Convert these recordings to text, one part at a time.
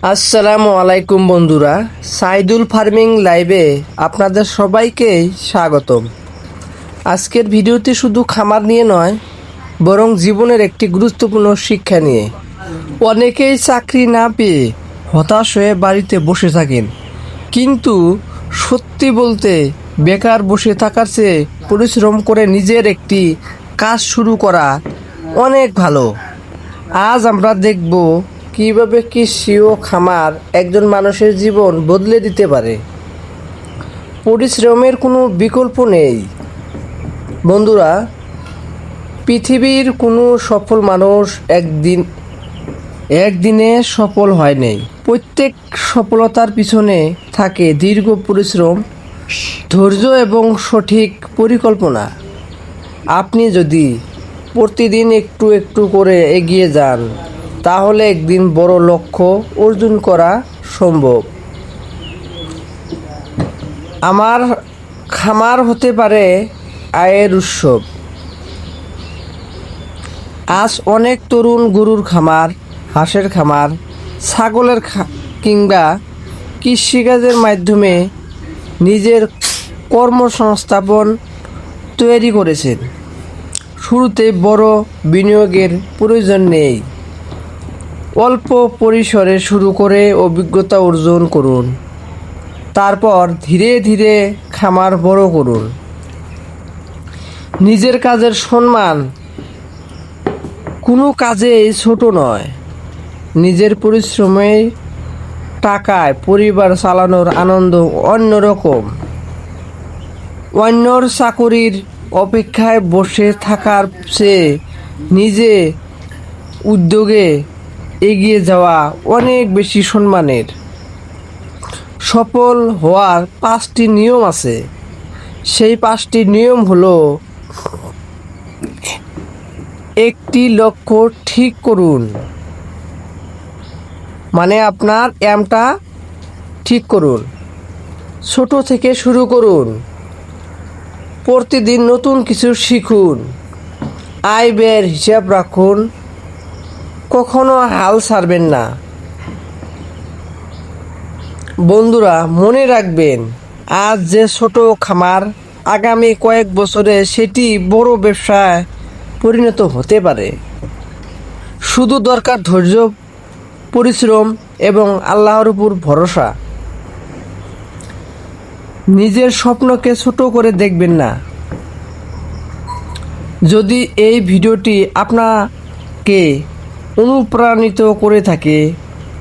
আসসালামু আলাইকুম বন্ধুরা, সাইদুল ফার্মিং লাইভে আপনাদের সবাইকে স্বাগতম। আজকের ভিডিওতে শুধু খামার নিয়ে নয়, বরং জীবনের একটি গুরুত্বপূর্ণ শিক্ষা নিয়ে। অনেকেই চাকরি না পেয়ে হতাশ হয়ে বাড়িতে বসে থাকেন, কিন্তু সত্যি বলতে বেকার বসে থাকার চেয়ে পরিশ্রম করে নিজের একটি কাজ শুরু করা অনেক ভালো। আজ আমরা দেখব কিভাবে কৃষি ও খামার একজন মানুষের জীবন বদলে দিতে পারে। পরিশ্রমের কোনো বিকল্প নেই বন্ধুরা। পৃথিবীর কোনো সফল মানুষ একদিনে সফল হয় নাই। প্রত্যেক সফলতার পিছনে থাকে দীর্ঘ পরিশ্রম, ধৈর্য এবং সঠিক পরিকল্পনা। আপনি যদি প্রতিদিন একটু একটু করে এগিয়ে যান, তাহলে একদিন বড় লক্ষ্য অর্জন করা সম্ভব। আমার খামার হতে পারে আয়ের উৎস। আজ অনেক তরুণ গরুর খামার, হাঁসের খামার, ছাগলের কিংবা কৃষিকাজের মাধ্যমে নিজের কর্মসংস্থাপন তৈরি করেছেন। শুরুতে বড় বিনিয়োগের প্রয়োজন নেই। অল্প পরিসরে শুরু করে অভিজ্ঞতা অর্জন করুন, তারপর ধীরে ধীরে খামার বড় করুন। নিজের কাজের সম্মান কোনো কাজেই ছোট নয়। নিজের পরিশ্রমে টাকায় পরিবার চালানোর আনন্দ অন্যরকম। অন্যর চাকরির অপেক্ষায় বসে থাকার চেয়ে নিজে উদ্যোগে এগিয়ে যাওয়া অনেক বেশি সম্মানের। সফল হওয়ার 5টি নিয়ম আছে। সেই 5টি নিয়ম হলো: একটি লক্ষ্য ঠিক করুন, মানে আপনার এমটা ঠিক করুন। ছোট থেকে শুরু করুন, প্রতিদিন নতুন কিছু শিখুন। আয় ব্যয়ের হিসাব রাখুন, কখনো হাল ছাড়বেন না। বন্ধুরা, মনে রাখবেন, আজ যে ছোট খামার আগামী কয়েক বছরে সেটি বড় ব্যবসায় পরিণত হতে পারে। শুধু দরকার ধৈর্য, পরিশ্রম এবং আল্লাহর উপর ভরসা। নিজের স্বপ্নকে ছোট করে দেখবেন না। যদি এই ভিডিওটি আপনাকে অনুপ্রাণিত করে থাকে,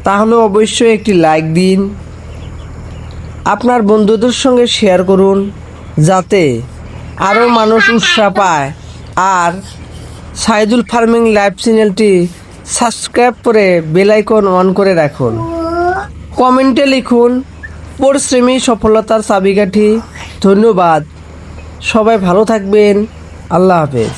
তাহলে অবশ্যই একটি লাইক দিন। আপনার বন্ধুদের সঙ্গে শেয়ার করুন, যাতে আরও মানুষ উৎসাহ পায়। আর সাইদুল ফার্মিং লাইভ চ্যানেলটি সাবস্ক্রাইব করে বেল আইকন অন করে রাখুন। কমেন্টে লিখুন পরিশ্রমী সফলতার চাবিকাঠি। ধন্যবাদ। সবাই ভালো থাকবেন। আল্লাহ হাফেজ।